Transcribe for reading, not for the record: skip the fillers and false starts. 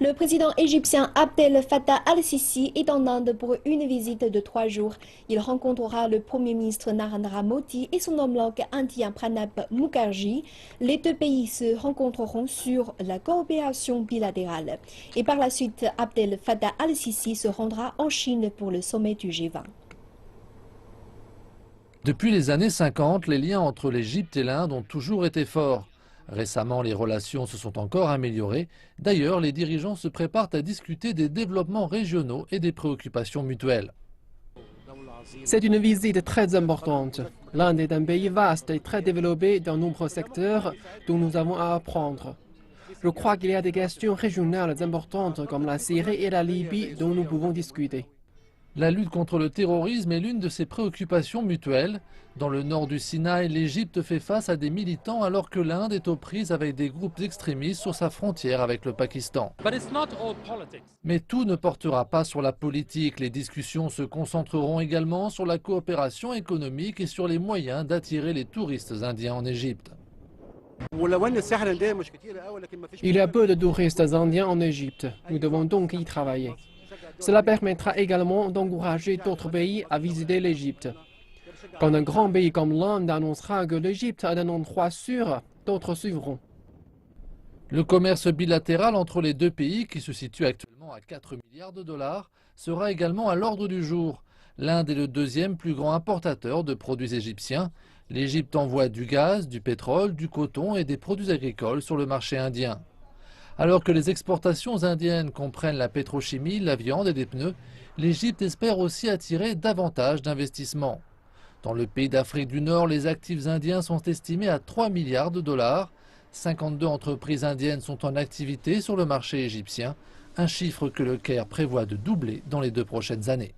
Le président égyptien Abdel Fattah al-Sisi est en Inde pour une visite de 3 jours. Il rencontrera le premier ministre Narendra Modi et son homologue indien Pranab Mukherjee. Les deux pays se rencontreront sur la coopération bilatérale. Et par la suite, Abdel Fattah al-Sisi se rendra en Chine pour le sommet du G20. Depuis les années 50, les liens entre l'Égypte et l'Inde ont toujours été forts. Récemment, les relations se sont encore améliorées. D'ailleurs, les dirigeants se préparent à discuter des développements régionaux et des préoccupations mutuelles. C'est une visite très importante. L'Inde est un pays vaste et très développé dans de nombreux secteurs dont nous avons à apprendre. Je crois qu'il y a des questions régionales importantes comme la Syrie et la Libye dont nous pouvons discuter. La lutte contre le terrorisme est l'une de ses préoccupations mutuelles. Dans le nord du Sinaï, l'Égypte fait face à des militants alors que l'Inde est aux prises avec des groupes extrémistes sur sa frontière avec le Pakistan. Mais tout ne portera pas sur la politique. Les discussions se concentreront également sur la coopération économique et sur les moyens d'attirer les touristes indiens en Égypte. Il y a peu de touristes indiens en Égypte. Nous devons donc y travailler. Cela permettra également d'encourager d'autres pays à visiter l'Égypte. Quand un grand pays comme l'Inde annoncera que l'Égypte est un endroit sûr, d'autres suivront. Le commerce bilatéral entre les deux pays, qui se situe actuellement à 4 milliards de dollars, sera également à l'ordre du jour. L'Inde est le deuxième plus grand importateur de produits égyptiens. L'Égypte envoie du gaz, du pétrole, du coton et des produits agricoles sur le marché indien. Alors que les exportations indiennes comprennent la pétrochimie, la viande et des pneus, l'Égypte espère aussi attirer davantage d'investissements. Dans le pays d'Afrique du Nord, les actifs indiens sont estimés à 3 milliards de dollars. 52 entreprises indiennes sont en activité sur le marché égyptien, un chiffre que le Caire prévoit de doubler dans les 2 prochaines années.